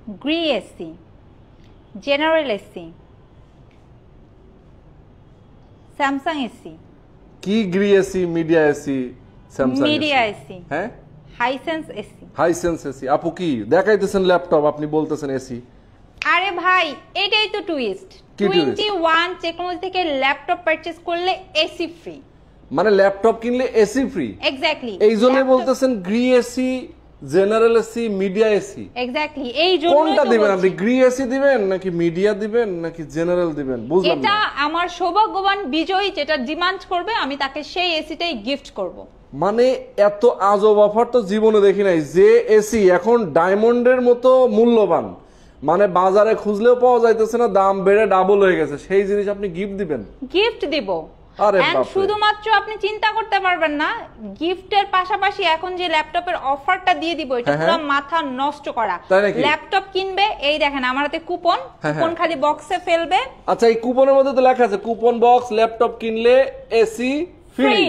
Gree AC, general AC, Samsung AC. কি Gree AC, Midea AC, Samsung Midea AC, হ্যাঁ, Hisense AC. Hisense AC. আপু কি দেখাইতেছেন laptop, আপনি বলতেছেন এসি? আরে ভাই এটাই তো টুইস্ট। 21 টেকনোলজি থেকে ল্যাপটপ পারচেজ করলে এসি ফ্রি। মানে ল্যাপটপ কিনলে এসি ফ্রি? এক্স্যাক্টলি। এই জন্যই বলতেছেন Gree AC, general AC, Midea AC. Exactly, এই জন্য কোনটা দিবেন আপনি? গ্রি এসি দিবেন নাকি মিডিয়া দিবেন নাকি জেনারেল দিবেন? বুঝলাম না। এটা আমার সৌভাগ্যবান বিজয় যেটা ডিমান্ড করবে আমি তাকে সেই এসিটাই গিফট করব। মানে এত আজব অফার তো জীবনে দেখি নাই। যে এসি এখন ডায়মন্ডের মতো মূল্যবান, মানে বাজারে খুঁজলেও পাওয়া যাইতেছে না, দাম বেড়ে ডাবল হয়ে গেছে, সেই জিনিস আপনি গিফট দিবেন? গিফট দিব। আরে এন্ড বাপরে। শুধুমাত্র আপনি চিন্তা করতে পারবেন না, গিফটের পাশাপাশি এখন যে ল্যাপটপের অফারটা দিয়ে দিব এটা পুরো মাথা নষ্ট করা। ল্যাপটপ কিনবে, এই দেখেন আমার হাতে কুপন, কুপন খালি বক্সে ফেলবে। আচ্ছা, এই কুপনের মধ্যে তো লেখা আছে কুপন বক্স, ল্যাপটপ কিনলে এসি ফ্রি।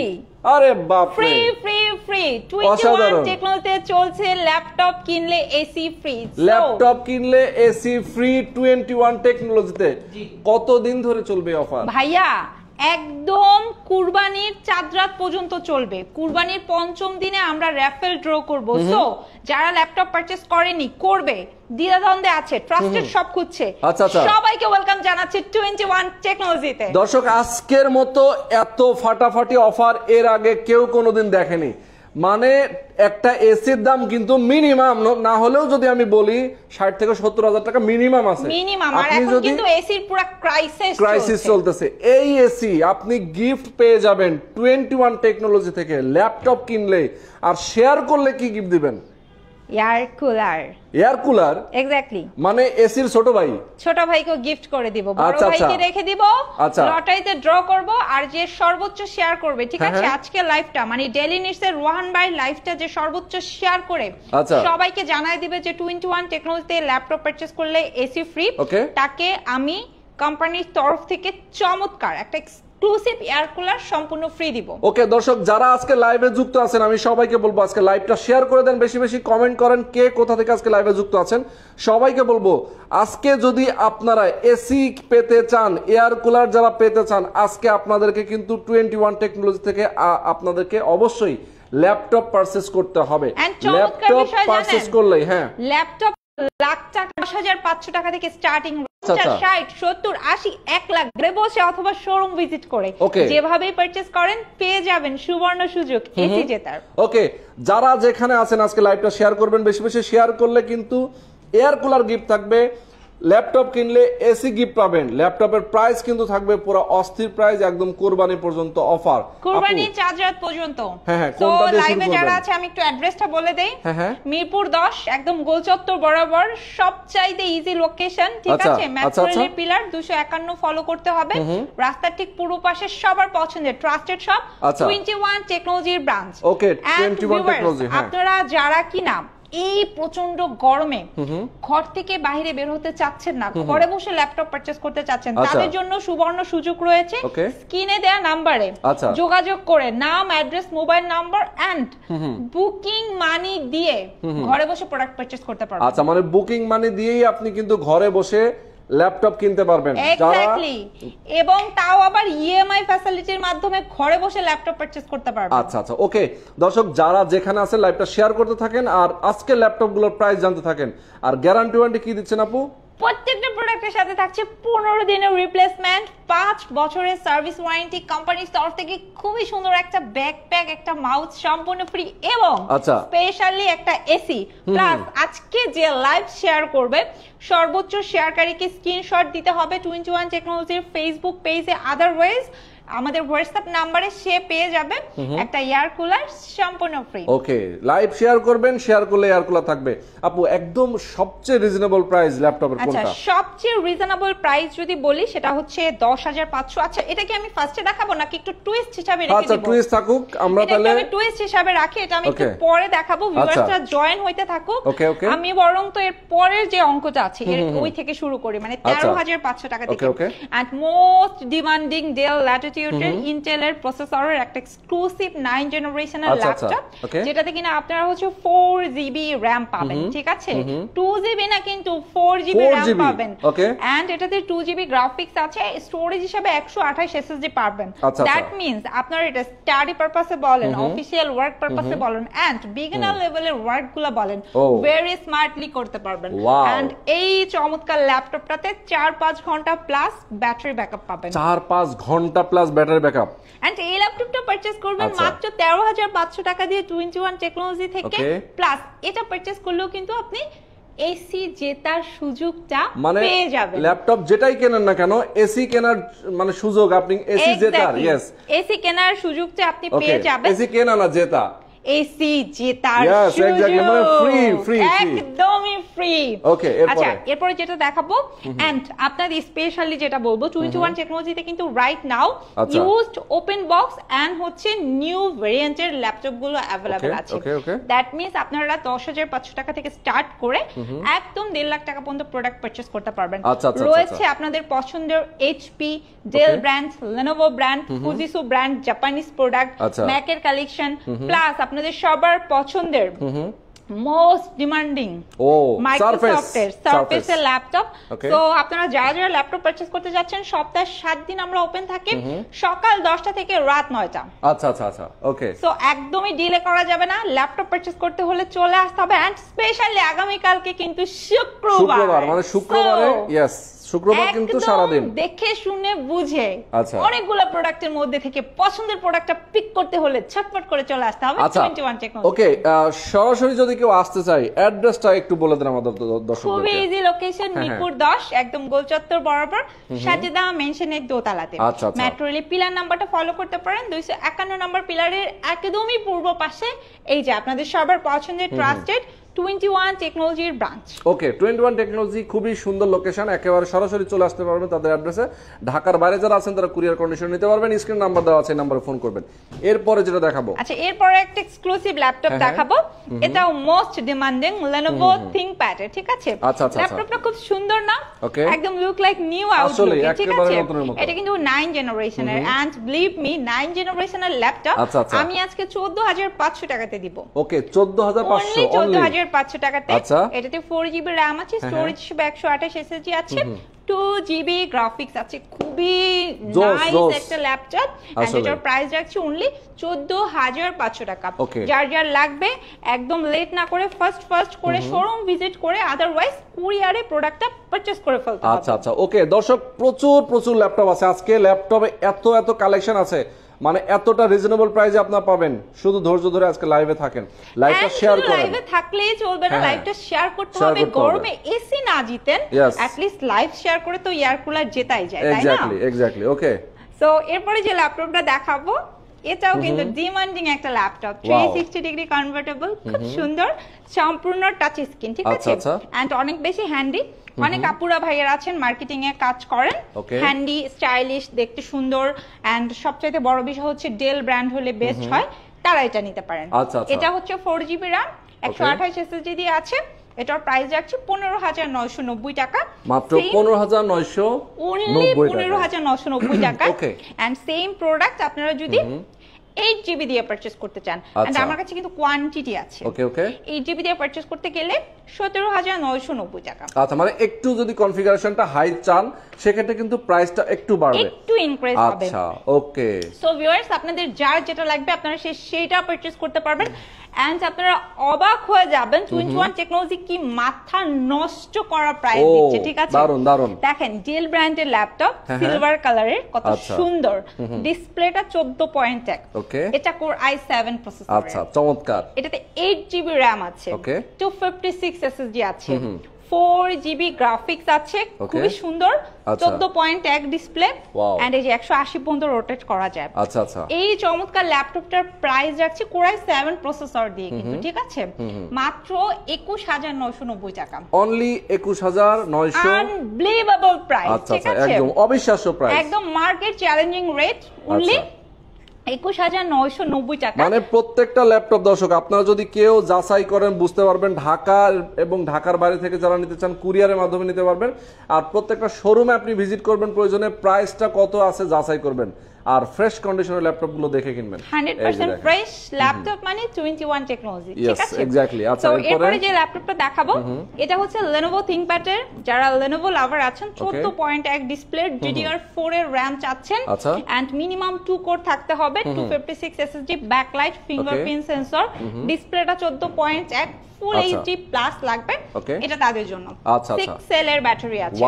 আরে বাপ রে, ফ্রি ফ্রি ফ্রি। 21 টেকনোলজিতে চলছে ল্যাপটপ কিনলে এসি ফ্রি। ল্যাপটপ কিনলে এসি ফ্রি 21 টেকনোলজিতে। কতদিন ধরে চলবে অফার ভাইয়া? একদম কুরবানির চাঁদ রাত পর্যন্ত চলবে। কুরবানির পঞ্চম দিনে আমরা র্যাফেল ড্র করব। সো যারা ল্যাপটপ পারচেজ করেনি, করবে, দ্বিধাদ্বন্দ্বে আছে, ট্রাস্টেড সব খুঁজছে, সবাইকে ওয়েলকাম জানাচ্ছি 21 টেকনোলজিতে। দর্শক, আজকের মতো এত ফাটাফাটি অফার এর আগে কেউ কোনোদিন দেখেনি। মানে একটা এসির দাম কিন্তু মিনিমাম না হলেও যদি আমি বলি 60 থেকে 70 হাজার টাকা মিনিমাম আছে। মিনিমাম। আর এখন কিন্তু এসির পুরো ক্রাইসিস চলতেছে। এই এসি আপনি গিফট পেয়ে যাবেন 21 টেকনোলজি থেকে ল্যাপটপ কিনলে। আর শেয়ার করলে কি গিফট দিবেন? Air cooler. Air cooler? Exactly. মানে এসির ছোট ভাই, ছোট ভাইকে গিফট করে দিব, বড় ভাইকে রেখে দিব, লটারিতে ড্র করব। আর যে সর্বোচ্চ শেয়ার করবে, ঠিক আছে, আজকে লাইভটা মানে ডেইলি নিডস এর রোহান ভাই লাইভটা যে সর্বোচ্চ শেয়ার করে সবাইকে জানায় দিবে যে 21 টেকনোলজিতে ল্যাপটপ পারচেজ করলে এসি ফ্রি, তাকে আমি কোম্পানির তরফ থেকে চমৎকার একটা এক্সক্লুসিভ এয়ার কুলার সম্পূর্ণ ফ্রি দিব। ওকে দর্শক, যারা আজকে লাইভে যুক্ত আছেন আমি সবাইকে বলবো আজকে লাইভটা শেয়ার করে দেন, বেশি বেশি কমেন্ট করেন কে কোথা থেকে আজকে লাইভে যুক্ত আছেন। সবাইকে বলবো আজকে যদি আপনারা এসি পেতে চান, এয়ার কুলার যারা পেতে চান, আজকে আপনাদেরকে কিন্তু 21 টেকনোলজি থেকে আপনাদেরকে অবশ্যই ল্যাপটপ পারচেজ করতে হবে। ল্যাপটপ পারচেজ করলেই ল্যাপটপ লাখ টাকা, 10,500 টাকা থেকে স্টার্টিং, 60, 70, 80, 1 লাখ ঘরে বসে অথবা শোরুম ভিজিট করে যেভাবেই পারচেজ করেন পেয়ে যাবেন সুবর্ণ সুযোগ এসি জেতার। ওকে, যারা যেখানে আছেন আজকে লাইভটা শেয়ার করবেন, বেশি বেশি শেয়ার করলে কিন্তু এয়ার কুলার গিফট থাকবে, ল্যাপটপ কিনলে এসি গিফট পাবেন। ল্যাপটপের প্রাইস কিন্তু থাকবে পুরো অস্থির প্রাইস, একদম কুরবানি পর্যন্ত অফার, কুরবানি চাঁদ রাত পর্যন্ত। তো লাইভে যারা আছে আমি একটু অ্যাড্রেসটা বলে দেই। মিরপুর 10 একদম গোলচত্বর বরাবর, সবচাইতে ইজি লোকেশন, ঠিক আছে, ম্যাট্রোলের পিলার 251 ফলো করতে হবে। রাস্তার ঠিক পূর্ব পাশে সবার পছন্দের ট্রাস্টেড শপ 21 টেকনোলজির ব্রাঞ্চ। ওকে, 21 টেকনোলজি। আপনারা যারা কিনা এই প্রচন্ড গরমে ঘর থেকে বাইরে বের হতে চাচ্ছেন না, ঘরে বসে ল্যাপটপ পারচেজ করতে চাচ্ছেন, তাদের জন্য সুবর্ণ সুযোগ রয়েছে। স্ক্রিনে দেয়া নাম্বারে যোগাযোগ করে নাম, address, mobile number and booking money দিয়ে ঘরে বসে প্রোডাক্ট পারচেজ করতে পারবেন। আচ্ছা, মানে বুকিং মানি দিয়েই আপনি কিন্তু ঘরে বসে ল্যাপটপ কিনতে পারবেন। এক্স্যাক্টলি, এবং তাও আবার ইএমআই ফ্যাসিলিটির মাধ্যমে ঘরে বসে ল্যাপটপ পারচেজ করতে পারবেন। আচ্ছা আচ্ছা, ওকে দর্শক, যারা যেখানে আছেন লাইভটা শেয়ার করতে থাকেন আর আজকে ল্যাপটপগুলোর প্রাইস জানতে থাকেন। আর গ্যারান্টি ওয়ারেন্টি কি দিচ্ছেন আপু? প্রত্যেকটা প্রোডাক্টের সাথে থাকছে 15 দিনের রিপ্লেসমেন্ট, 5 বছরের সার্ভিস ওয়ারেন্টি, কোম্পানির তরফ থেকে খুবই সুন্দর একটা ব্যাকপ্যাক, একটা মাউস সম্পূর্ণ ফ্রি, এবং স্পেশালি একটা এসি প্লাস আজকে যে লাইভ শেয়ার করবে সর্বোচ্চ শেয়ারকারীকে স্ক্রিনশট দিতে হবে 21 টেকনোলজির ফেসবুক পেজে, আদারওয়াইজ আমাদের হোয়াটসঅ্যাপ নাম্বারে সে পেয়ে যাবে একটা এয়ার কুলার সম্পূর্ণ ফ্রি। ওকে, লাইভ শেয়ার করবেন, শেয়ার করলে এয়ার কুলার থাকবে। আপু, একদম সবচেয়ে রিজনেবল প্রাইস ল্যাপটপের কোনটা? আচ্ছা, সবচেয়ে রিজনেবল প্রাইস যদি বলি সেটা হচ্ছে 10,500। আচ্ছা, এটা কি আমি ফার্স্টে দেখাবো নাকি একটু টুইস্ট হিসাবে রেখে দিব? আচ্ছা, টুইস্ট থাকুক, আমরা তাহলে আমি টুইস্ট হিসাবে রাখি, এটা আমি একটু পরে দেখাবো, ভিউয়ার্সরা জয়েন হইতে থাকুক। আমি বরং তো এর পরের যে অঙ্কটা আছে ওই থেকে শুরু করি, মানে 13,500 টাকা থেকে। And most demanding Dell latitude ইনস্টিটিউটের ইন্টেলের প্রসেসরের একটা এক্সক্লুসিভ 9 জেনারেশনের ল্যাপটপ, যেটাতে কিনা আপনারা হচ্ছে 4GB RAM পাবেন, ঠিক আছে? 2GB না, কিন্তু 4GB RAM পাবেন। এন্ড এটাতে 2GB গ্রাফিক্স আছে, স্টোরেজ হিসেবে 128 SSD পাবেন। দ্যাট মিন্স আপনারা এটা স্টাডি পারপাসে বলেন, অফিশিয়াল ওয়ার্ক পারপাসে বলেন, এন্ড বিগিনার লেভেলের ওয়ার্ক গুলো বলেন, ভেরি স্মার্টলি করতে পারবেন। এন্ড এই চমৎকার ল্যাপটপটাতে 4-5 ঘন্টা প্লাস ব্যাটারি ব্যাকআপ পাবেন। 4-5 ঘন্টা প্লাস ব্যাটারি ব্যাকআপ। এন্ড এই ল্যাপটপটা পারচেজ করবেন মাত্র 13,500 টাকা দিয়ে 21 টেকনোলজি থেকে। প্লাস এটা পারচেজ করলেও কিন্তু আপনি এসি জেতার সুযোগটা পেয়ে যাবেন। ল্যাপটপ যেটাই কেনেন না কেন, এসি কেনার মানে সুযোগ, আপনি এসি জেতার, यस, এসি কেনার সুযোগটা আপনি পেয়ে যাবেন। এসি কেনা না জেতা, এসি জেতার সুযোগ, মানে ফ্রি একদমই ফ্রি। ওকে, আচ্ছা, এরপরে যেটা দেখাবো, এন্ড আপনাদের স্পেশালি যেটা বলবো, 21 টেকনোলজিতে কিন্তু right now used open box and হচ্ছে নিউ ভেরিয়েন্টের ল্যাপটপ গুলো अवेलेबल আছে। দ্যাট মিন্স আপনারা 10,500 টাকা থেকে স্টার্ট করে একদম 1.5 লাখ টাকা পর্যন্ত প্রোডাক্ট পারচেজ করতে পারবেন। রয়েছে আপনাদের পছন্দের HP, Dell brand, Lenovo brand, Fujitsu brand, Japanese product, ম্যাকের কালেকশন, প্লাস আপনাদের সবার পছন্দের মোস্ট ডিমান্ডিং মাইক্রোসফটের সারফেসের ল্যাপটপ। তো আপনারা যারা যারা ল্যাপটপ পারচেজ করতে যাচ্ছেন, সপ্তাহে 7 দিন আমরা ওপেন থাকি, সকাল 10টা থেকে রাত 9টা। আচ্ছা, ওকে। সো একদমই ডিলে করা যাবে না, ল্যাপটপ পারচেজ করতে হলে চলে আসতে হবে। এন্ড স্পেশালি আগামী কালকে কিন্তু শুক্রবার, মানে শুক্রবারে, यस, শুক্রবার কিন্তু সারা দিন দেখে শুনে বুঝে অনেকগুলো প্রোডাক্টের মধ্যে থেকে পছন্দের প্রোডাক্টটা পিক করতে হলে ছটফট করে চলে আসতে হবে 21 টেকনোলজি। ওকে, সরাসরি যদি কেউ আসতে চায়, অ্যাড্রেসটা একটু বলে দেন আমাদের দর্শকদের। খুব ইজি লোকেশন, মিরপুর 10, একদম গোলচত্বর বরাবর, সাজেদা মেনশনের দোতলাতে। মেট্রো রেল পিলার নাম্বারটা ফলো করতে পারেন, 251 নম্বর পিলারের একদমই পূর্ব পাশে এই যে আপনাদের সবার পছন্দের ট্রাস্টেড 21 টেকনোলজির ব্রাঞ্চ। ওকে, 21 টেকনোলজি খুবই সুন্দর লোকেশন, একেবারে সরাসরি চলে আসতে পারবেন তাদের অ্যাড্রেসে। ঢাকার বাইরে যারা আছেন তারা কুরিয়ার কন্ডিশন নিতে পারবেন, স্ক্রিন নাম্বার দেওয়া আছে, এই নম্বরে ফোন করবেন। এরপরে যেটা দেখাবো, আচ্ছা, এরপরে একটা এক্সক্লুসিভ ল্যাপটপ দেখাবো, এটাও মোস্ট ডিমান্ডিং Lenovo ThinkPad এর, ঠিক আছে? ল্যাপটপটা খুব সুন্দর না, একদম লুক লাইক নিউ আউটলুক, ঠিক আছে? এটা কিন্তু 9 জেনারেশনের, এন্ড বিলিভ মি 9 জেনারেশনের ল্যাপটপ আমি আজকে 14,500 টাকাতে দিব। ওকে, 14,500 14,500 টাকাতে। এটাতে 4GB RAM আছে, স্টোরেজ হিসেবে 128 SSD আছে, 2GB গ্রাফিক্স আছে, খুবই নাইস একটা ল্যাপটপ। এন্ড এটার প্রাইস রাখছি অনলি 14,500 টাকা। যার যার লাগবে একদম লেট না করে ফার্স্ট করে শোরুম ভিজিট করে, আদারওয়াইজ কুরিয়ারে প্রোডাক্টটা পারচেজ করে ফেলতে হবে। আচ্ছা, ওকে দর্শক, প্রচুর ল্যাপটপ আছে আজকে। ল্যাপটপে এত কালেকশন আছে, মানে এতটা রিজনেবল প্রাইসে আপনারা পাবেন। শুধু ধৈর্য ধরে আজকে লাইভে থাকেন, লাইভটা শেয়ার করেন। লাইভে থাকলেই চলবে না, লাইভটা শেয়ার করতে হবে। গরমে এসি না জিতেন, অ্যাট লিস্ট লাইভ শেয়ার করে তো এয়ার কুলার জেতাই যায়, তাই না? এক্স্যাক্টলি। ওকে, সো এরপরে যে ল্যাপটপটা দেখাবো, এটাও কিন্তু ডিমান্ডিং একটা ল্যাপটপ, 360 ডিগ্রি কনভার্টেবল, খুব সুন্দর, সম্পূর্ণ টাচ স্ক্রিন, ঠিক আছে? এন্ড অনেক বেশি হ্যান্ডি। অনেক আপুরা ভাইয়েরা আছেন মার্কেটিং এ কাজ করেন, হ্যান্ডি, স্টাইলিশ, দেখতে সুন্দর, এন্ড সবচেয়ে বড় বিষয় হচ্ছে ডেল ব্র্যান্ড হলে বেস্ট হয়, তারা এটা নিতে পারেন। এটা হচ্ছে 4GB RAM, 128 SSD দিয়ে আছে। এটার প্রাইস যাচ্ছে 15,990 টাকা, মাত্র 15,990 টাকা। এন্ড সেম প্রোডাক্ট আপনারা যদি 8GB দিয়ে পারচেজ করতে চান, এন্ড আমার কাছে কিন্তু কোয়ান্টিটি আছে। 8GB দিয়ে পারচেজ করতে গেলে 17,990 টাকা। আচ্ছা, মানে একটু যদি কনফিগারেশনটা হাই চান, সেক্ষেত্রে কিন্তু প্রাইসটা একটু বাড়বে, একটু ইনক্রিজ হবে। আচ্ছা, ওকে। সো ভিউয়ার্স, আপনাদের যার যেটা লাগবে আপনারা সেটা পারচেজ করতে পারবেন। এন্ড আপনারা অবাক হয়ে যাবেন 21 টেকনোলজি কি মাথা নষ্ট করা প্রাইস দিচ্ছে, ঠিক আছে? দারুন। দেখেন, ডেল ব্র্যান্ডের ল্যাপটপ, সিলভার কালারের, কত সুন্দর, ডিসপ্লেটা 14.1, এটা কোর i7 প্রসেসর। আচ্ছা, চমৎকার। এটাতে 8GB RAM আছে, 256 SSD আছে, 4GB গ্রাফিক্স আছে, খুবই সুন্দর, 14.1 ডিসপ্লে, এন্ড এই যে 180 পর্যন্ত রোটেট করা যায়। আচ্ছা, এই চমৎকার ল্যাপটপটার প্রাইস রাখছি কোর i7 প্রসেসর দিয়ে কিন্তু, ঠিক আছে? মাত্র 21,990 টাকা, অনলি 21,900। আনবিলিভেবল প্রাইস, ঠিক আছে? একদম অবিশ্বাস্য প্রাইস, একদম মার্কেট চ্যালেঞ্জিং রেট, অনলি 21,990 টাকা। মানে প্রত্যেকটা ল্যাপটপ দর্শক আপনারা যদি কেউ যাচাই করেন বুঝতে পারবেন, ঢাকা এবং ঢাকার বাইরে থেকে যারা নিতে চান কুরিয়ারের মাধ্যমে নিতে পারবেন। আর প্রত্যেকটা শোরুমে আপনি ভিজিট করবেন, প্রয়োজনে প্রাইসটা কত আছে যাচাই করবেন। আর ফ্রেশ কন্ডিশনের ল্যাপটপ গুলো দেখে কিনবেন 100% ফ্রেশ ল্যাপটপ মানে 21 টেকনোলজি, ঠিক আছে? এক্স্যাক্টলি। আচ্ছা, এরপরে যে ল্যাপটপটা দেখাবো এটা হচ্ছে Lenovo ThinkPad এর, যারা Lenovo লাভার আছেন 14.1 ডিসপ্লে DDR4 এর RAM চাচ্ছেন এন্ড মিনিমাম 2 কোর থাকতে হবে, 256 SSD ব্যাকলাইট ফিঙ্গারপ্রিন্ট সেন্সর, ডিসপ্লেটা 14.1 ফুল এইচডি প্লাস লাগবে, এটা তাদের জন্য। 6 সেলের ব্যাটারি আছে,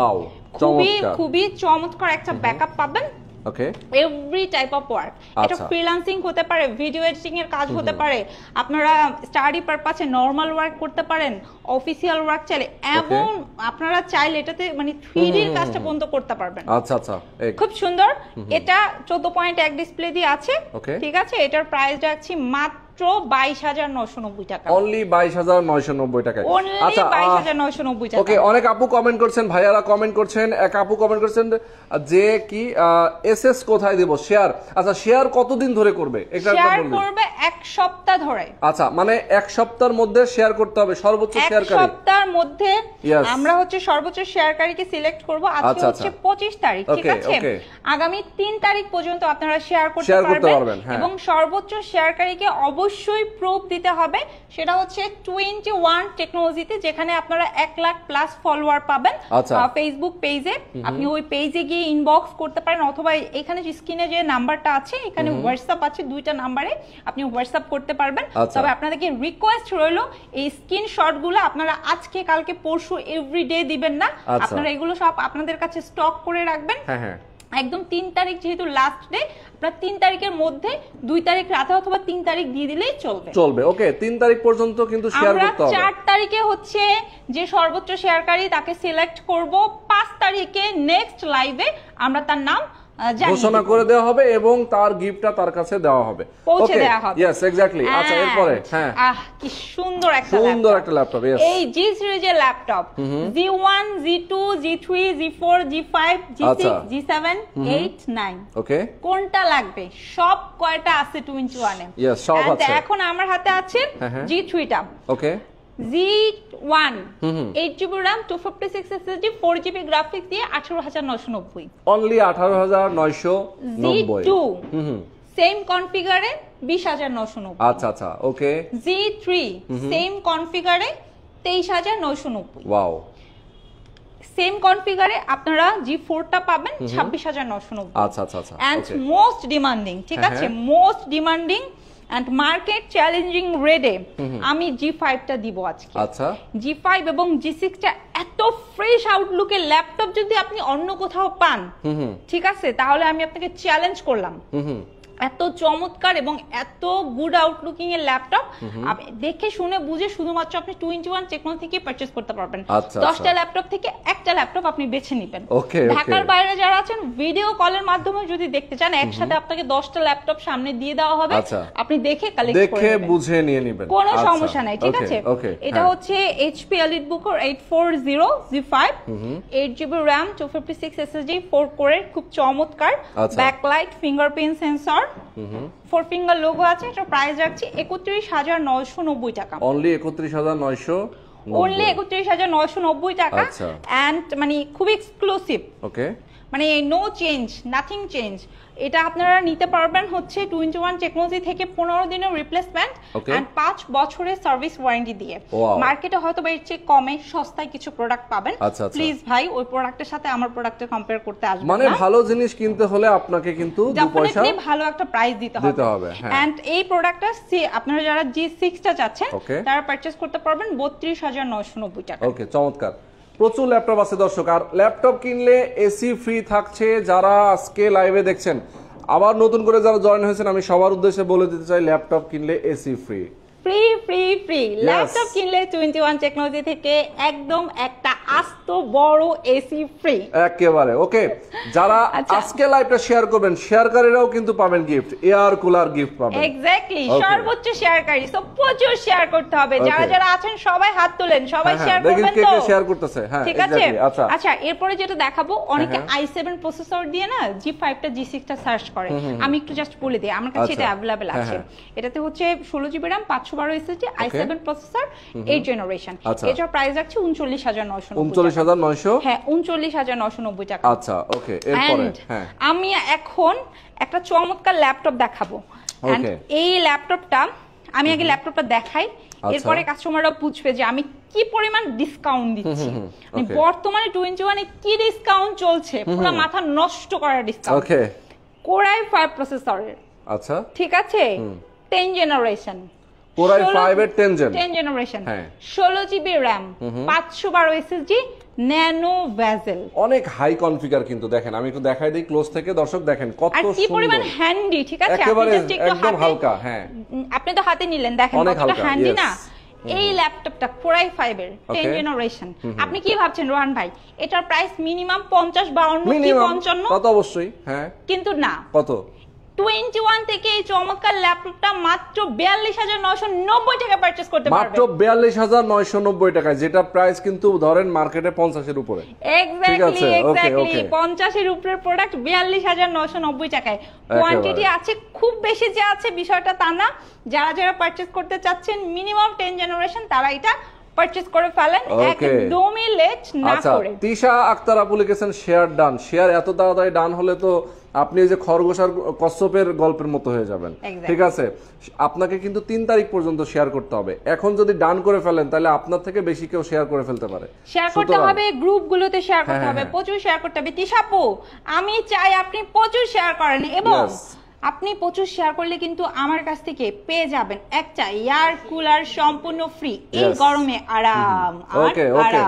খুবই চমৎকার একটা ব্যাকআপ পাবেন। ওকে, এভরি টাইপ অফ ওয়ার্ক, এটা ফ্রিল্যান্সিং হতে পারে, ভিডিও এডিটিং এর কাজ হতে পারে, আপনারা স্টাডি পারপাসে নরমাল ওয়ার্ক করতে পারেন, অফিসিয়াল ওয়ার্ক চাইলে, এবং আপনারা চাইলে এটাতে মানে 3D এর কাজটা পর্যন্ত করতে পারবেন। আচ্ছা আচ্ছা, খুব সুন্দর। এটা 14.1 ডিসপ্লে দিয়ে আছে, ঠিক আছে? এটার প্রাইস রাখছি মাত্র 22,990 টাকা, অনলি 22,990 টাকা। আচ্ছা, 22,990 টাকা। ওকে, অনেক আপু কমেন্ট করছেন, ভাইয়ারা কমেন্ট করছেন, এক আপু কমেন্ট করছেন যে কি এসএস কোথায় দেব শেয়ার। আচ্ছা, শেয়ার কতদিন ধরে করবে? শেয়ার করবে 1 সপ্তাহ ধরে। আচ্ছা, মানে 1 সপ্তাহের মধ্যে শেয়ার করতে হবে সর্বোচ্চ শেয়ারকারী। 1 সপ্তাহের মধ্যে আমরা হচ্ছে সর্বোচ্চ শেয়ারকারীকে সিলেক্ট করব। আজকে হচ্ছে 25 তারিখ, ঠিক আছে? আগামী 3 তারিখ পর্যন্ত আপনারা শেয়ার করতে পারবেন এবং সর্বোচ্চ শেয়ারকারীকে অবশ্যই প্রুফ দিতে হবে, সেটা হচ্ছে 21 টেকনোলজিতে, যেখানে আপনারা 1 লাখ প্লাস ফলোয়ার পাবেন ফেসবুক পেজে। আপনি ওই পেজে গিয়ে ইনবক্স করতে পারেন, অথবা এখানে যে স্ক্রিনে যে নাম্বারটা আছে, এখানে হোয়াটসঅ্যাপ আছে, 2টা নাম্বারে আপনি হোয়াটসঅ্যাপ করতে পারবেন। তবে আপনাদেরকে রিকোয়েস্ট রইলো এই স্ক্রিনশটগুলো আপনারা আজকে, কালকে, পরশু এভরিডে দিবেন না, আপনারা এগুলো সব আপনাদের কাছে স্টক করে রাখবেন। একদম 3 তারিখ যেহেতু লাস্ট ডে, আপনারা 3 তারিখের মধ্যে 2 তারিখ রাতে অথবা 3 তারিখ দিয়ে দিলেই চলবে। ওকে, 3 তারিখ পর্যন্ত কিন্তু শেয়ার করতে হবে। 4 তারিখে হচ্ছে যে সর্বোচ্চ শেয়ারকারী তাকে সিলেক্ট করব, 5 তারিখে নেক্সট লাইভে আমরা তার নাম ঘোষণা করে দেওয়া হবে এবং তার গিফটটা তার কাছে দেওয়া হবে, পৌঁছে দেওয়া হবে। Yes exactly. আচ্ছা, এরপরে কি সুন্দর একটা ল্যাপটপ, यस এই জি সিরিজের laptop, G1 G2 G3 G4 G5 G6 G7 8 9। ওকে, কোনটা লাগবে? সব কয়টা আছে 21 এ? यस, সব আছে। এখন আমার হাতে আছে G3 টা। ওকে, Z1 8GB RAM 256 SSD 4GB graphics দিয়ে 18,990, অনলি 18,990। Z2 same কনফিগারে 20,990। আচ্ছা আচ্ছা, ওকে। Z3 সেম কনফিগারে 23,990। ওয়াও। সেম কনফিগারে আপনারা G4 টা পাবেন 26,990। আচ্ছা আচ্ছা আচ্ছা, এন্ড মোস্ট ডিমান্ডিং, ঠিক আছে? Most demanding and market challenging রেডে আমি G5 টা দিব আজকে। আচ্ছা, G5 এবং G6 টা এত ফ্রেশ আউটলুকের ল্যাপটপ যদি আপনি অন্য কোথাও পান, ঠিক আছে, তাহলে আমি আপনাকে চ্যালেঞ্জ করলাম। এত চমৎকার এবং এত গুড আউটলুকিং এর ল্যাপটপ দেখে শুনে বুঝে শুধুমাত্র আপনি 21 টেকনোলজি থেকে পারচেজ করতে পারবেন। 10টা ল্যাপটপ থেকে একটা ল্যাপটপ আপনি বেছে নেবেন। ঢাকার বাইরে যারা আছেন ভিডিও কলের মাধ্যমে যদি দেখতে চান, একসাথে আপনাকে 10টা ল্যাপটপ সামনে দিয়ে দেওয়া হবে, আপনি দেখে কালেক্ট করে দেখে বুঝে নিয়ে নেবেন, কোনো সমস্যা নাই, ঠিক আছে? এটা হচ্ছে HP EliteBook 840 G5 8GB RAM 256 SSD 4 কোরের, খুব চমৎকার, backlight fingerprint sensor, 4 finger logo আছে। এটা প্রাইস রাখছি 31,990 টাকা, অনলি 31,990 টাকা। এন্ড মানে খুব এক্সক্লুসিভ, ওকে, মানে নো চেঞ্জ, নাথিং চেঞ্জ। এটা আপনারা নিতে পারবেন হচ্ছে 21 টেকনোলজি থেকে 15 দিনের রিপ্লেসমেন্ট এন্ড 5 বছরের সার্ভিস ওয়ারেন্টি দিয়ে। মার্কেটে হয়তো এর চেয়ে কমে সস্তায় কিছু প্রোডাক্ট পাবেন। প্লিজ ভাই, ওই প্রোডাক্টের সাথে আমার প্রোডাক্টে কম্পেয়ার করতে আসবেন না। মানে ভালো জিনিস কিনতে হলে আপনাকে কিন্তু 2 পয়সা ভালো একটা প্রাইস দিতে হবে। এন্ড এই প্রোডাক্টটা আপনারা যারা G6 টা চাচ্ছেন তারা পারচেজ করতে পারবেন 32,990 টাকা। ওকে, চমৎকার। প্রচুর ল্যাপটপ আছে দর্শক, আর ল্যাপটপ কিনলে এসি ফ্রি থাকছে। যারা আজকে লাইভে দেখছেন, আবার নতুন করে যারা জয়েন হয়েছেন, আমি সবার উদ্দেশ্যে বলে দিতে চাই, ল্যাপটপ কিনলে এসি ফ্রি। ল্যাপটপ কিনলে 21 টেকনোলজি থেকে একদম একটা আস্ত বড় এসি ফ্রি একেবারে। ওকে, যারা আজকে লাইভটা শেয়ার করবেন, শেয়ারকারীরাও কিন্তু পাবেন গিফট, এয়ার কুলার গিফট পাবেন। এক্স্যাক্টলি, সর্বোচ্চ শেয়ারকারী, সো প্রচুর শেয়ার করতে হবে। যারা যারা আছেন সবাই হাত তোলেন, সবাই শেয়ার করবেন তো? কে শেয়ার করতেছে? হ্যাঁ, ঠিক আছে। আচ্ছা, এরপরে যেটা দেখাবো, অনেকে i7 প্রসেসর দিয়ে না G5 টা G6 টা সার্চ করে। আমি একটু জাস্ট বলে দিই, আমার কাছে এটা अवेलेबल আছে। এটাতে হচ্ছে 16GB RAM 512 SSD i7 processor 8 generation. এটার প্রাইস রাখছি 39,990 39,900 হ্যাঁ 39,990 টাকা। আচ্ছা ওকে, এরপরে হ্যাঁ আমি এখন একটা চমৎকার ল্যাপটপ দেখাবো। এই ল্যাপটপটা আমি আগে ল্যাপটপটা দেখাই, এরপরে কাস্টমাররা বুঝবে যে আমি কি পরিমাণ ডিসকাউন্ট দিচ্ছি। বর্তমানে 21 এ কি ডিসকাউন্ট চলছে, পুরো মাথা নষ্ট করার ডিসকাউন্ট। ওকে, Core i5 প্রসেসরের, আচ্ছা ঠিক আছে, 10 জেনারেশন, Core i5 এর 10 generation, 16 GB RAM, 512 SSD, nano bezel, অনেক হাই কনফিগার। কিন্তু দেখেন আমি একটু দেখাই দেই ক্লোজ থেকে, দর্শক দেখেন কত সুন্দর, আর কি পরিমাণ হ্যান্ডি। ঠিক আছে, একেবারে একদম হালকা। হ্যাঁ আপনি তো হাতে নিলেন, দেখেন কতটা হ্যান্ডি না। এই ল্যাপটপটা Core i5 এর 10 জেনারেশন। আপনি কি ভাবছেন রোহান ভাই, এটার প্রাইস মিনিমাম 50-52 কি 55? কত অবশ্যই, হ্যাঁ কিন্তু না, কত 21 থেকে এই চমৎকার ল্যাপটপটা মাত্র 42,990 টাকা পারচেজ করতে পারবেন। মাত্র 42,990 টাকা, যেটা প্রাইস কিন্তু ধরেন মার্কেটে 50 এর উপরে। এক্স্যাক্টলি 50 এর উপরের প্রোডাক্ট 42,990 টাকায়। কোয়ান্টিটি আছে খুব বেশি, যে আছে বিষয়টা তা না। যারা যারা পারচেজ করতে চাচ্ছেন মিনিমাম 10 জেনারেশন, তারা এটা পারচেজ করে ফেলেন একদমই লেট না করে। তিশা আক্তার আপু লিখেছেন শেয়ার ডান। শেয়ার এত তাড়াতাড়ি ডান হলে তো আপনি এই যে খরগোশ আর কচ্ছপের গল্পের মতো হয়ে যাবেন। ঠিক আছে, আপনাকে কিন্তু 3 তারিখ পর্যন্ত শেয়ার করতে হবে। এখন যদি ডান করে ফেলেন তাহলে আপনার থেকে বেশি কেউ শেয়ার করে ফেলতে পারে। শেয়ার করতে হবে, গ্রুপগুলোতে শেয়ার করতে হবে, প্রচুর শেয়ার করতে হবে। তিশাপু, আমি চাই আপনি প্রচুর শেয়ার করেন, এবং আপনি প্রচুর শেয়ার করলে কিন্তু আমার কাছ থেকে পেয়ে যাবেন একটা এয়ার কুলার সম্পূর্ণ ফ্রি। এই গরমে আরাম। ওকে ওকে,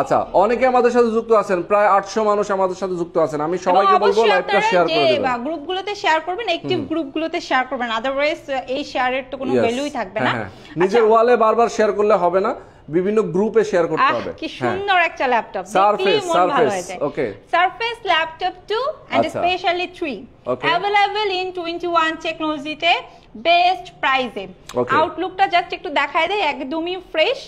আচ্ছা অনেকে আমাদের সাথে যুক্ত আছেন, প্রায় 800 মানুষ আমাদের সাথে যুক্ত আছেন। আমি সবাইকে বলবো লাইভটা শেয়ার করে দিবেন, বা গ্রুপগুলোতে শেয়ার করবেন, অ্যাক্টিভ গ্রুপগুলোতে শেয়ার করবেন, আদারওয়াইজ এই শেয়ারের তো কোনো ভ্যালুই থাকবে না। নিজের ওয়ালে বারবার শেয়ার করলে হবে না, বিভিন্ন গ্রুপে শেয়ার করতে হবে। কি সুন্দর একটা laptop, surface. Okay, surface laptop 2 and specially 3 available in 21 টেকনোলজিতে, বেস্ট প্রাইসে। আউটলুকটা জাস্ট একটু দেখায় দেয়, একদমই ফ্রেশ,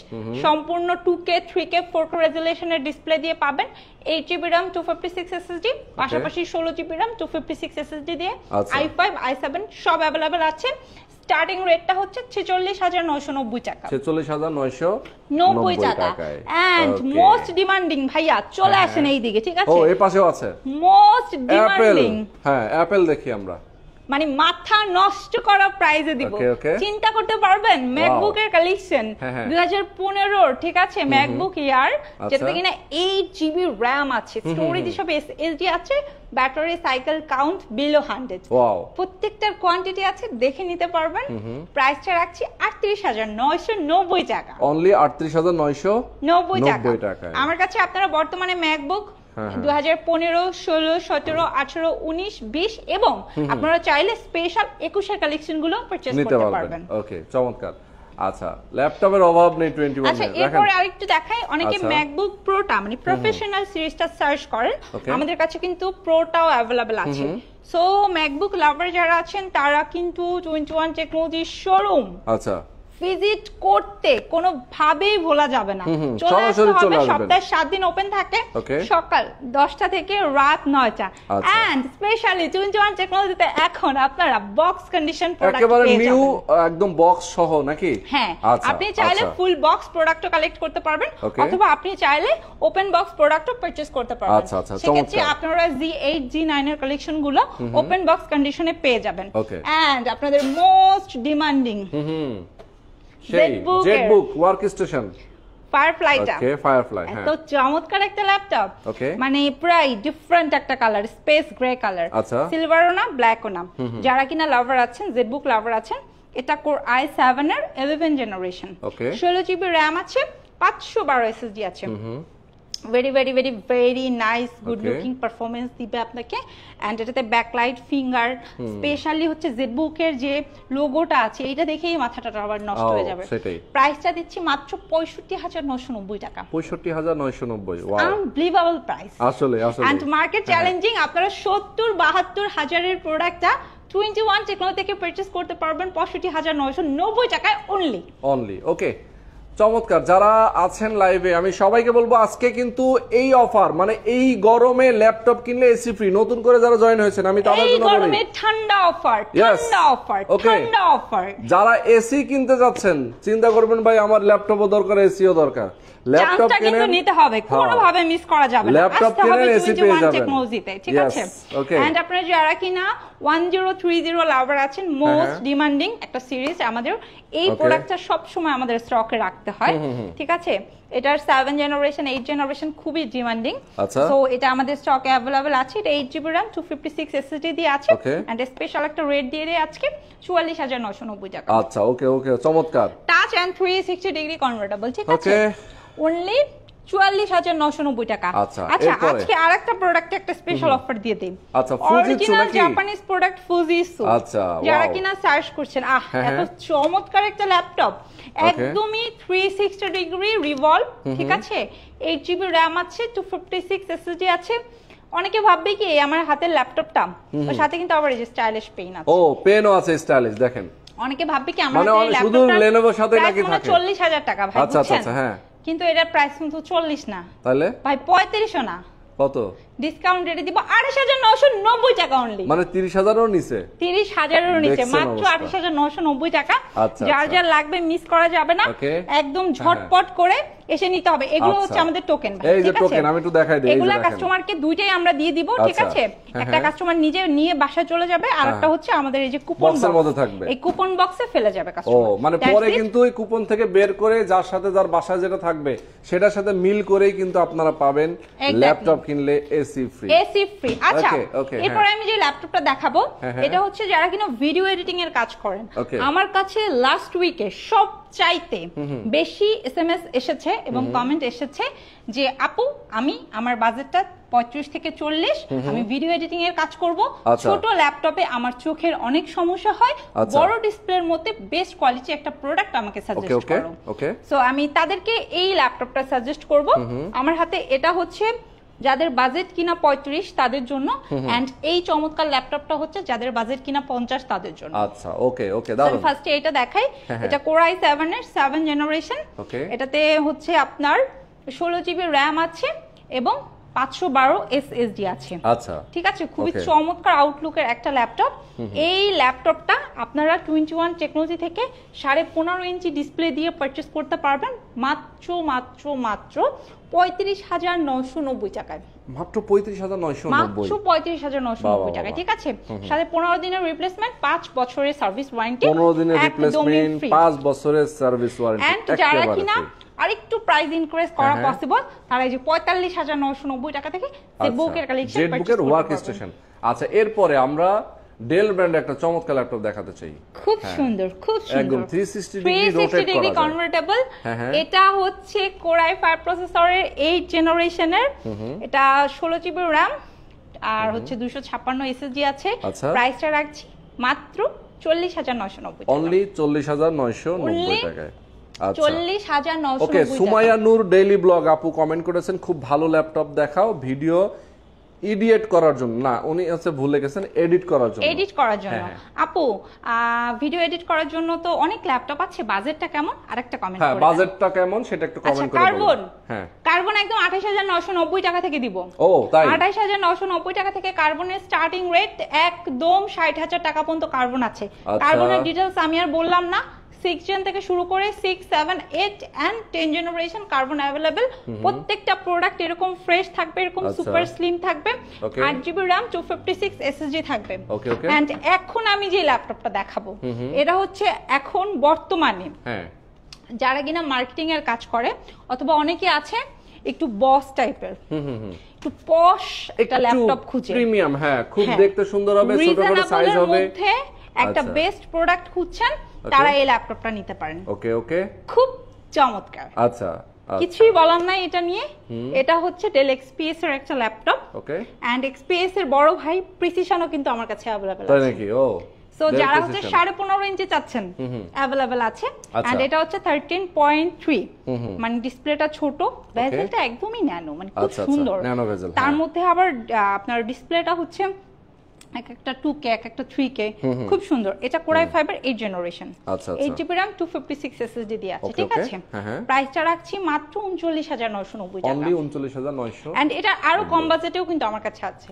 সম্পূর্ণ 2K 3K 4K রেজোলিউশনের ডিসপ্লে দিয়ে পাবেন। 8GB RAM 256 SSD, পাশাপাশি 16GB RAM 256 SSD দিয়ে i5 i7 সব अवेलेबल আছে। স্টার্টিং রেটটা হচ্ছে 46,990 টাকা, 46,990 টাকা। এন্ড মোস্ট ডিমান্ডিং ভাইয়া চলে আসেন এই দিকে। ঠিক আছে, ও এই পাশেও আছে মোস্ট ডিমান্ডিং। হ্যাঁ অ্যাপল দেখি আমরা, মানে মাথা নষ্ট করা প্রাইসে দিব। চিন্তা করতে পারবেন ম্যাকবুকের কালেকশন 2015 ঠিক আছে, ম্যাকবুক ইয়ার, যেটাতে কিনা 8GB RAM আছে, স্টোরেজ হিসেবে SSD আছে, ব্যাটারি সাইকেল কাউন্ট বিলো 100। প্রত্যেকটার কোয়ান্টিটি আছে, দেখে নিতে পারবেন। প্রাইসটা রাখছি 38,990 টাকা, অনলি 38,990 টাকা। আমার কাছে আপনারা বর্তমানে ম্যাকবুক 2015, 16, 17, 18, 19, 20 এবং আপনারা চাইলে স্পেশাল 21 এর কালেকশন গুলো পারচেজ করতে পারবেন। ওকে, চমৎকার। আচ্ছা, ল্যাপটপের অভাব নেই 21 এ। আচ্ছা, এরপরে আরেকটু দেখাই। অনেকে ম্যাকবুক প্রোটা মানে প্রফেশনাল সিরিজটা সার্চ করেন, আমাদের কাছে কিন্তু প্রোটাও अवेलेबल আছে। সো ম্যাকবুক লাভার যারা আছেন তারা কিন্তু 21 টেকনোলজি শোরুম আচ্ছা ভিজিট করতে কোনো ভাবেই ভোলা যাবে না। চলে আসতে হবে, সপ্তাহে 7 দিন ওপেন থাকে, সকাল 10টা থেকে রাত 9টা। এন্ড স্পেশালি 21 টেকনোলজিতে এখন আপনারা বক্স কন্ডিশন প্রোডাক্ট একেবারে নিউ, একদম বক্স সহ নাকি? হ্যাঁ, আপনি চাইলে ফুল বক্স প্রোডাক্টও কালেক্ট করতে পারবেন, অথবা আপনি চাইলে ওপেন বক্স প্রোডাক্টও পারচেজ করতে পারবেন। সেক্ষেত্রে আপনারা Z8 Z9 এর কালেকশন গুলো ওপেন বক্স কন্ডিশনে পেয়ে যাবেন। এন্ড আপনাদের মোস্ট ডিমান্ডিং জেটবুক ওয়ার্কস্টেশন ফায়ারফ্লাইটা। ওকে, ফায়ারফ্লাই, হ্যাঁ তো চমৎকার একটা ল্যাপটপ, মানে প্রায় ডিফারেন্ট একটা কালার, স্পেস গ্রে কালার, সিলভারও না ব্ল্যাকও না। যারা কিনা লাভার আছেন, জেটবুক লাভার আছেন, এটা কোর i7 এর 11 জেনারেশন, 16GB RAM আছে, 512 SSD আছে। Very very very very nice good looking performance দিবে আপনাকে। এন্ড এটাতে ব্যাকলাইট, ফিঙ্গার, স্পেশালি হচ্ছে জেটবুকের যে লোগোটা আছে এটা দেখেই মাথাটা আবার নষ্ট হয়ে যাবে। প্রাইসটা দিচ্ছি মাত্র 65,990 টাকা, 65,990। ওয়াও, আনবিলিভেবল প্রাইস আসলে আসলে। And market challenging. আপনারা 70-72 হাজারের প্রোডাক্টটা 21 টেকনোলজি থেকে পারচেজ করতে পারবেন 65,990 টাকায় অনলি। ওকে, চমৎকার। যারা আছেন লাইভে আমি সবাইকে বলবো আজকে কিন্তু এই অফার, মানে এই গরমে ল্যাপটপ কিনলে এসি ফ্রি। নতুন করে যারা জয়েন হয়েছেন আমি তাদের জন্য বলি, এই গরমে ঠান্ডা অফার, ঠান্ডা অফার, ঠান্ডা অফার। যারা এসি কিনতে যাচ্ছেন চিন্তা করবেন ভাই আমার ল্যাপটপও দরকার, এসিও দরকার, ল্যাপটপ কিন্তু নিতে হবে, কোনোভাবে মিস করা যাবে না। ল্যাপটপ কিনে এসি পেয়ে যাবেন টেকনোলজিতে, ঠিক আছে? এন্ড আপনারা যারা কিনা 1030 লাভার আছেন, মোস্ট ডিমান্ডিং একটা সিরিজ আমাদের, এই প্রোডাক্টটা সব সময় আমাদের স্টকে রাখতে হয়, ঠিক আছে? এটার 7 জেনারেশন 8 জেনারেশন খুবই ডিমান্ডিং। সো এটা আমাদের স্টকে अवेलेबल আছে। এটা 8GB RAM 256 SSD দিয়ে আছে এন্ড স্পেশাল একটা রেট দিয়ে দেই আজকে 44990 টাকা। আচ্ছা, ওকে ওকে, চমৎকার। টাচ এন্ড 360 ডিগ্রি কনভার্টেবল, ঠিক আছে? অনলি 44990 টাকা। আচ্ছা, আজকে আরেকটা প্রোডাক্টে একটা স্পেশাল অফার দিয়ে দেই। আচ্ছা, ফুজিৎসু নাকি? Japanese product Fujitsu. আচ্ছা, যারা কিনা সার্চ করছেন, এত চমৎকার একটা ল্যাপটপ, একদমই 360 ডিগ্রি রিভলভ, ঠিক আছে? 8GB RAM আছে, 256 SSD আছে। অনেকে ভাববে কি আমার হাতের ল্যাপটপটা, ওর সাথে কিন্তু আবার এই যে স্টাইলিশ পেন আছে। ও, পেনও আছে স্টাইলিশ, দেখেন। অনেকে ভাববে কি আমার মানে শুধু লেনোভোর সাথে নাকি থাকে? 40000 টাকা ভাই। আচ্ছা আচ্ছা, হ্যাঁ। কিন্তু এটার প্রাইস কিন্তু 40 না। তাহলে ভাই 35ও না। কত? ডিসকাউন্ট রেটে দিব 28990 টাকা অনলি। মানে 30000 এর নিচে? 30000 এর নিচে, মাত্র 28990 টাকা। যার যার লাগবে মিস করা যাবে না, একদম ঝটপট করে এসে নিতে হবে। এগুলো হচ্ছে আমাদের টোকেন ভাই, এই যে টোকেন আমি একটু দেখাই দেই। এগুলা কাস্টমারকে দুইটাই আমরা দিয়ে দিব, ঠিক আছে? একটা কাস্টমার নিজে নিয়ে বাসায় চলে যাবে, আর একটা হচ্ছে আমাদের এই যে কুপন বক্সের মধ্যে থাকবে, এই কুপন বক্সে ফেলে যাবে কাস্টমার। ও, মানে পরে কিন্তু এই কুপন থেকে বের করে যার সাথে যার বাসায় যেটা থাকবে সেটার সাথে মিল করেই কিন্তু আপনারা পাবেন ল্যাপটপ কিনলে এসি ফ্রি। AC free. আচ্ছা, এরপর আমি যে ল্যাপটপটা দেখাবো, এটা হচ্ছে যারা কিনা ভিডিও এডিটিং এর কাজ করেন। আমার কাছে লাস্ট উইকে সব চাইতে বেশি এসএমএস এসেছে এবং কমেন্ট এসেছে যে আপু, আমি আমার বাজেটটা 35 থেকে 40, আমি ভিডিও এডিটিং এর কাজ করব, ছোট ল্যাপটপে আমার চোখের অনেক সমস্যা হয়, বড় ডিসপ্লের মধ্যে বেস্ট কোয়ালিটি একটা প্রোডাক্ট আমাকে সাজেস্ট করো। সো আমি তাদেরকে এই ল্যাপটপটা সাজেস্ট করব। আমার হাতে এটা হচ্ছে যাদের বাজেট কিনা 35 তাদের জন্য, এন্ড এই চমৎকার ল্যাপটপটা হচ্ছে যাদের বাজেট কিনা 50 তাদের জন্য। আচ্ছা, ওকে ওকে, দারুন। ফার্স্টে এটা দেখাই, এটা Core i7 এর 7 জেনারেশন। এটাতে হচ্ছে আপনার 16GB RAM আছে এবং 512 SSD আছে। আচ্ছা, ঠিক আছে, খুবই চমৎকার আউটলুকের একটা ল্যাপটপ। এই ল্যাপটপটা আপনারা 21 টেকনোলজি থেকে 15.5 ইঞ্চি ডিসপ্লে দিয়ে পারচেজ করতে পারবেন মাত্র মাত্র মাত্র 35,990 টাকায়। মাত্র 35,990, মাত্র 35,990 টাকায়, ঠিক আছে? সাথে 15 দিনের রিপ্লেসমেন্ট, 5 বছরের সার্ভিস ওয়ারেন্টি। 15 দিনের রিপ্লেসমেন্ট, 5 বছরের সার্ভিস ওয়ারেন্টি। এন্ড যারা কিনা আরেকটু প্রাইস ইনক্রিজ করা পসিবল, তারা এই যে 45,990 টাকা থেকে জেটবুকের কালেকশন পারচেজ করতে পারবেন। Work station. আচ্ছা, এরপরে আমরা ডেল ব্র্যান্ডের একটা চমৎকার ল্যাপটপ দেখাতে চাই। খুব সুন্দর, খুব সুন্দর, একদম 360 ডিগ্রি কনভার্টেবল। এটা হচ্ছে Core i5 প্রসেসরের 8 জেনারেশনের। এটা 16GB RAM আর হচ্ছে 256 SSD আছে। প্রাইসটা রাখছি মাত্র 40,990 টাকা। অনলি 40,990 টাকায়। 40,990। ওকে, সুমাইয়া নূর ডেইলি ব্লগ আপু কমেন্ট করেছেন, খুব ভালো ল্যাপটপ দেখাও ভিডিও এডিট করার জন্য। না, উনি হচ্ছে ভুলে গেছেন এডিট করার জন্য। এডিট করার জন্য আপু, ভিডিও এডিট করার জন্য তো অনেক ল্যাপটপ আছে, বাজেটটা কেমন আরেকটা কমেন্ট করে। বাজেটটা কেমন সেটা একটু কমেন্ট করে বলুন। কার্বন একদম 28,990 টাকা থেকে দিব। ও তাই? 28,990 টাকা থেকে কার্বনের স্টার্টিং রেট একদম 60,000 টাকা পর্যন্ত কার্বন আছে। কার্বনের ডিটেইলস আমি আর বললাম না। 6 জেন থেকে শুরু করে 6, 7, 8 এন্ড 10 জেনারেশন কার্বন अवेलेबल। প্রত্যেকটা প্রোডাক্ট এরকম ফ্রেশ থাকবে, এরকম সুপার স্লিম থাকবে। 8GB RAM 256 SSD থাকবে। এন্ড এখন আমি যে ল্যাপটপটা দেখাবো, এটা হচ্ছে এখন বর্তমানে যারা কিনা মার্কেটিং এর কাজ করে, অথবা অনেকে আছে একটু বস টাইপের, একটু পশ একটা ল্যাপটপ খুঁজে, প্রিমিয়াম, খুব দেখতে সুন্দর হবে, ছোট বড় সাইজ হবে, একটা বেস্ট প্রোডাক্ট খুঁজছেন, তারা এই ল্যাপটপটা নিতে পারেন। ওকে ওকে, খুব চমৎকার। আচ্ছা, কিছুই বলার নাই এটা নিয়ে। এটা হচ্ছে ডেল এক্সপিএস এর একটা ল্যাপটপ। ওকে, এন্ড এক্সপিএস এর বড় ভাই প্রিসিশনও কিন্তু আমার কাছে अवेलेबल আছে। তাই নাকি? ও, সো যারা হচ্ছে 15.5 ইঞ্চি চাচ্ছেন अवेलेबल আছে। এন্ড এটা হচ্ছে 13.3, মানে ডিসপ্লেটা ছোট, বেজেলটা একদমই ন্যানো, মানে খুব সুন্দর। তার মধ্যে আবার আপনার ডিসপ্লেটা হচ্ছে একটা 2K, একটা 3K, খুব সুন্দর। এটা Core i5 এর 8 জেনারেশন, 8GB RAM 256 SSD দিয়ে আছে, ঠিক আছে? প্রাইসটা রাখছি মাত্র 39,990 টাকা। অনলি 39,900। এন্ড এটা আরো কম বাজেটেও কিন্তু আমার কাছে আছে।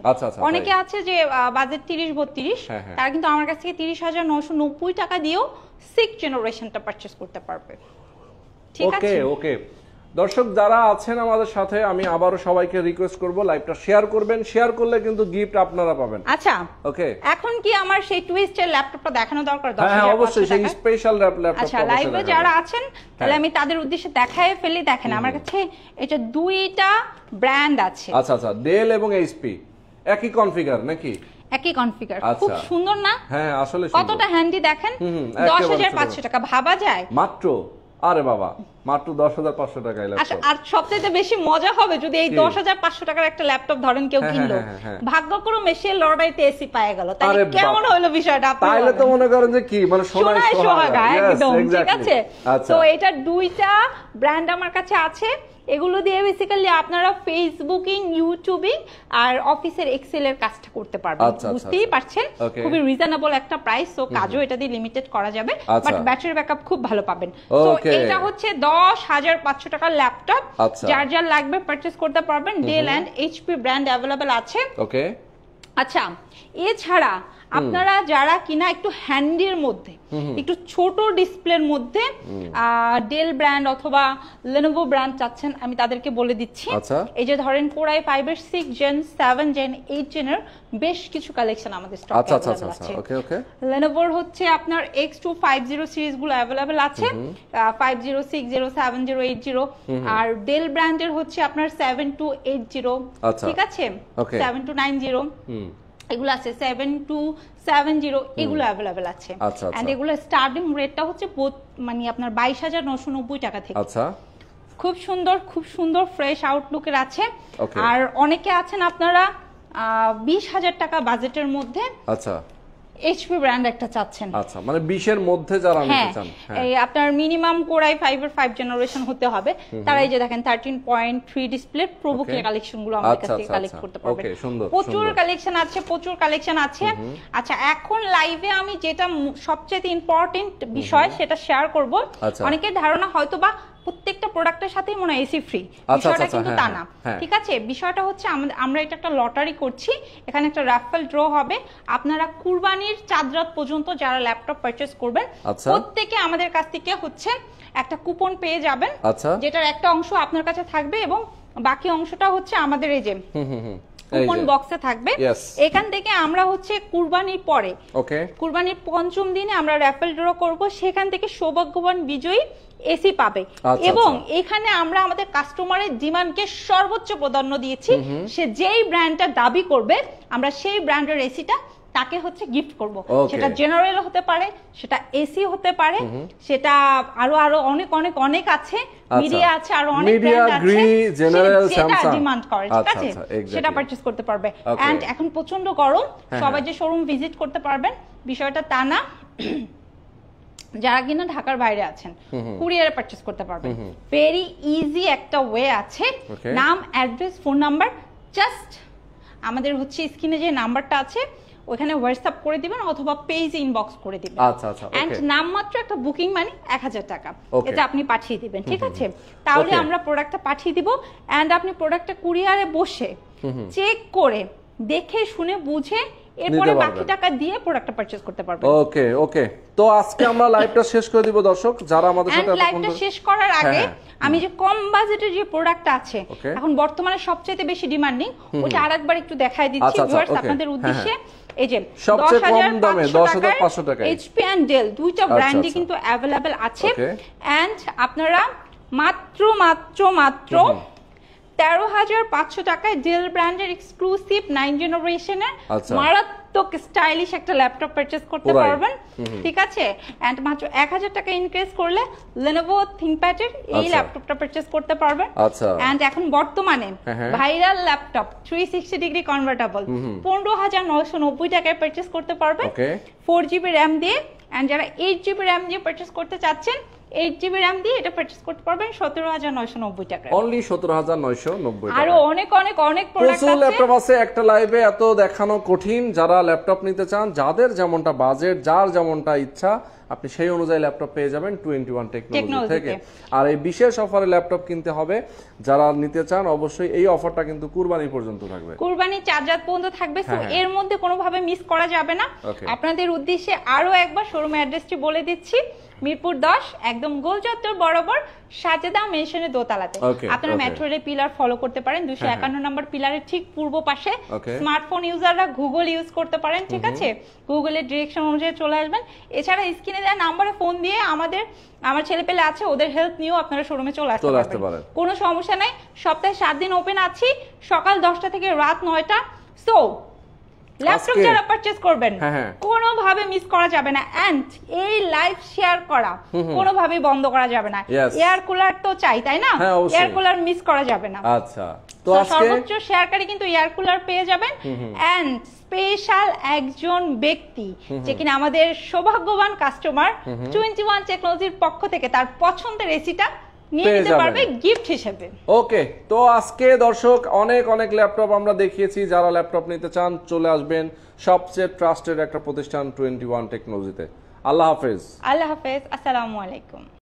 অনেকে আছে যে বাজেট 30-32, তারা কিন্তু আমার কাছ থেকে 30,990 টাকা দিয়েও 6 জেনারেশনটা পারচেজ করতে পারবে, ঠিক আছে? ওকে ওকে, দর্শক যারা আছেন আমাদের সাথে, আমি আবারও সবাইকে রিকোয়েস্ট করব লাইভটা শেয়ার করবেন, শেয়ার করলে কিন্তু গিফট আপনারা পাবেন। আচ্ছা ওকে, এখন কি আমার সেই টুইস্টের ল্যাপটপটা দেখানো দরকার? হ্যাঁ অবশ্যই, সেই স্পেশাল ল্যাপটপটা। আচ্ছা, লাইভে যারা আছেন তাহলে আমি তাদের উদ্দেশ্যে দেখায় ফেলি। দেখেন আমার কাছে এটা দুইটা ব্র্যান্ড আছে। আচ্ছা আচ্ছা, ডেল এবং এইচপি একই কনফিগার নাকি? একই কনফিগার। খুব সুন্দর না? হ্যাঁ আসলে কতটা হ্যান্ডি দেখেন। 10,500 টাকা, ভাবা যায়? মাত্র, আরে বাবা, মাত্র 10,500 টাকায় ল্যাপটপ। আর সবচেয়ে বেশি মজা হবে যদি এই 10,500 টাকার একটা ল্যাপটপ ধরেন কেউ কিনলো, ভাগ্যক্রমে সে লড়াইতে এসি পায় গেল, তাহলে কেমন হলো বিষয়টা? তাইলে তো মনে করেন যে কি মানে সোনায় সোহাগা একদম। ঠিক আছে, তো এটা দুইটা ব্র্যান্ড আমার কাছে আছে। এগুলো দিয়ে বেসিক্যালি আপনারা ফেসবুকিং, ইউটিউবিং আর অফিসের এক্সেল এর কাজটা করতে পারবেন। বুঝতেই পারছেন, খুবই রিজনেবল একটা প্রাইস। সো কাজও এটা দিয়ে লিমিটেড করা যাবে, বাট ব্যাটারি ব্যাকআপ খুব ভালো পাবেন। সো এটা হচ্ছে 10,500 টাকার ল্যাপটপ। যার যার লাগবে পারচেজ করতে পারবেন। Dell and HP brand available আছে। ওকে, আচ্ছা, এছাড়া আপনারা যারা কিনা একটু হ্যান্ডির মধ্যে, একটু ছোট ডিসপ্লের মধ্যে ডেল ব্র্যান্ড অথবা লেনোভো ব্র্যান্ড চাচ্ছেন, আমি তাদেরকে বলে দিচ্ছি। এই যে ধরেন Core i5 এর 6 Gen, 7 Gen, 8 Gen এর বেশ কিছু কালেকশন আমাদের স্টকে আছে। ওকে ওকে, লেনোভোর হচ্ছে আপনার X250 সিরিজ গুলো अवेलेबल আছে, 50, 60, 70, 80। আর ডেল ব্র্যান্ডের হচ্ছে আপনার 7280, ঠিক আছে, 7290 এগুলো আছে, 7270 এগুলো अवेलेबल আছে। এন্ড এগুলো স্টার্টিং রেটটা হচ্ছে মানে আপনার 22,990 টাকা থেকে। আচ্ছা, খুব সুন্দর, খুব সুন্দর ফ্রেশ আউটলুকের আছে। আর অনেকে আছেন আপনারা 20,000 টাকা বাজেটের মধ্যে আচ্ছা এইচপি ব্র্যান্ড একটা চাচ্ছেন। আচ্ছা, মানে 20 এর মধ্যে যারা নিতে চান, এই আপনার মিনিমাম Core i5 এর 5 জেনারেশন হতে হবে। তারা এই যে দেখেন 13.3 ডিসপ্লে প্রোবুক কালেকশন গুলো আমাদের কাছ থেকে কালেক্ট করতে পারবেন। প্রচুর কালেকশন আছে, প্রচুর কালেকশন আছে। আচ্ছা, এখন লাইভে আমি যেটা সবচেয়ে ইম্পর্টেন্ট বিষয় সেটা শেয়ার করব। অনেকের ধারণা হয়তোবা প্রত্যেকটা প্রোডাক্টের সাথেই মনে হয় এসি ফ্রি, বিষয়টা কিন্তু তা না। ঠিক আছে, বিষয়টা হচ্ছে আমরা এটা একটা লটারি করছি, এখানে একটা রাফেল ড্র হবে। আপনারা কুরবানির চাঁদ রাত পর্যন্ত যারা ল্যাপটপ পারচেজ করবেন প্রত্যেকে আমাদের কাছ থেকে হচ্ছে একটা কুপন পেয়ে যাবেন, যেটার একটা অংশ আপনার কাছে থাকবে এবং বাকি অংশটা হচ্ছে আমাদের এই যে কুপন বক্সে থাকবে। এখান থেকে আমরা হচ্ছে কুরবানির পরে, কুরবানির ৫ম দিনে আমরা রাফেল ড্র করব, সেখান থেকে সৌভাগ্যবান বিজয়ী এসি পাবে। এবং এখানে আমরা আমাদের কাস্টমারের ডিমান্ডকে সর্বোচ্চ প্রাধান্য দিয়েছি। সে যেই ব্র্যান্ডটা দাবি করবে আমরা সেই ব্র্যান্ডের এসিটা তাকে হচ্ছে গিফট করব। সেটা জেনারেল হতে পারে, সেটা এসি হতে পারে, সেটা আরো আরো অনেক অনেক অনেক আছে, মিডিয়া আছে, আরো অনেক ব্র্যান্ড আছে, জেনারেল স্যামসাং ডিমান্ড করে, ঠিক আছে, সেটা পারচেজ করতে পারবে। এন্ড এখন প্রচন্ড গরম, সবাই যে শোরুম ভিজিট করতে পারবেন বিষয়টা তা না। যারা কিনা ঢাকার বাইরে আছেন কুরিয়ারে পারচেজ করতে পারবেন। ভেরি ইজি একটা ওয়ে আছে, নাম, অ্যাড্রেস, ফোন নাম্বার, জাস্ট আমাদের হচ্ছে স্ক্রিনে যে নাম্বারটা আছে ওখানে হোয়াটসঅ্যাপ করে দিবেন অথবা পেজ ইনবক্স করে দিবেন। আচ্ছা আচ্ছা, এন্ড নামমাত্র একটা বুকিং মানি 1000 টাকা, এটা আপনি পাঠিয়ে দিবেন, ঠিক আছে? তাহলে আমরা প্রোডাক্টটা পাঠিয়ে দিব। এন্ড আপনি প্রোডাক্টটা কুরিয়ারে বসে চেক করে দেখে শুনে বুঝে এরপরে বাকি টাকা দিয়ে প্রোডাক্টটা পারচেজ করতে পারবেন। ওকে ওকে, তো আজকে আমরা লাইভটা শেষ করে দিব দর্শক। যারা আমাদের সাথে লাইভটা শেষ করার আগে আমি যে কম বাজেটের যে প্রোডাক্টটা আছে এখন বর্তমানে সবচেয়ে বেশি ডিমান্ডিং, ওটা আরেকবার একটু দেখাই দিচ্ছি ভিউয়ার্স আপনাদের উদ্দেশ্যে। এই যে সবচেয়ে কম দামে 10,500 টাকা এইচপি এন্ড ডেল দুইটা ব্র্যান্ডই কিন্তু अवेलेबल আছে। এন্ড আপনারা মাত্র 13,500 টাকায় ডেল ব্র্যান্ডের এক্সক্লুসিভ 9 জেনারেশনের মারাত্মক স্টাইলিশ একটা ল্যাপটপ পারচেজ করতে পারবেন, ঠিক আছে? এন্ড মাত্র 1000 টাকা ইনক্রিজ করলে Lenovo ThinkPad এর এই ল্যাপটপটা পারচেজ করতে পারবেন। এন্ড এখন বর্তমানে ভাইরাল ল্যাপটপ 360 ডিগ্রি কনভার্টেবল 15,990 টাকায় পারচেজ করতে পারবেন 4GB RAM দিয়ে। এন্ড যারা 8GB RAM দিয়ে পারচেজ করতে চাচ্ছেন 8GB RAM দিয়ে এটা পারচেজ করতে পারবেন 17,990 টাকা, অনলি 17,990 টাকা। আরো অনেক অনেক অনেক প্রোডাক্ট আছে, ল্যাপটপ আছে। একটা লাইভে এত দেখানো কঠিন। যারা ল্যাপটপ নিতে চান, যাদের যেমনটা বাজেট, যার যেমনটা ইচ্ছা, আপনি সেই অনুযায়ী ল্যাপটপ পেয়ে যাবেন 21 টেকনোলজি থেকে। আর এই বিশেষ অফারে ল্যাপটপ কিনতে হবে যারা নিতে চান, অবশ্যই এই অফারটা কিন্তু কুরবানি পর্যন্ত থাকবে, কুরবানি 4 রাত পর্যন্ত থাকবে। সো এর মধ্যে কোনোভাবে মিস করা যাবে না। আপনাদের উদ্দেশ্যে আরো একবার শোরুম অ্যাড্রেসটি বলে দিচ্ছি, মিরপুর 10 একদম গোল চত্বর বরাবর সাজেদা মেনশনের দোতলাতে। আপনারা মেট্রো রেল পিলার ফলো করতে পারেন, 251 নম্বর পিলারের ঠিক পূর্ব পাশে। স্মার্টফোন ইউজাররা গুগল ইউজ করতে পারেন, ঠিক আছে, গুগলের ডিরেকশন অনুযায়ী চলে আসবেন। এছাড়া স্ক্রিনে দেওয়া নাম্বারে ফোন দিয়ে আমার ছেলেপেলে আছে, ওদের হেল্প নিয়েও আপনারা শোরুমে চলে আসতে পারেন, কোনো সমস্যা নাই। সপ্তাহে 7 দিন ওপেন আছি, সকাল 10টা থেকে রাত 9টা। সো ল্যাপটপ যারা পারচেজ করবেন কোনোভাবে মিস করা যাবে না। এন্ড এই লাইভ শেয়ার করা কোনোভাবে বন্ধ করা যাবে না। এয়ার কুলার তো চাই, তাই না? এয়ার কুলার মিস করা যাবে না। আচ্ছা, তো সর্বোচ্চ শেয়ারকারী কিন্তু এয়ার কুলার পেয়ে যাবেন। এন্ড স্পেশাল একজন ব্যক্তি যে কিনা আমাদের সৌভাগ্যবান কাস্টমার 21 টেকনোলজির পক্ষ থেকে তার পছন্দের এসিটা নিয়ে নিতে পারবে গিফট হিসেবে। ওকে, তো আজকে দর্শক অনেক ল্যাপটপ আমরা দেখিয়েছি। যারা ল্যাপটপ নিতে চান চলে আসবেন সবচেয়ে ট্রাস্টেড একটা প্রতিষ্ঠান 21 টেকনোলজিতে। আল্লাহ হাফেজ। আল্লাহ হাফেজ, আসসালামু আলাইকুম।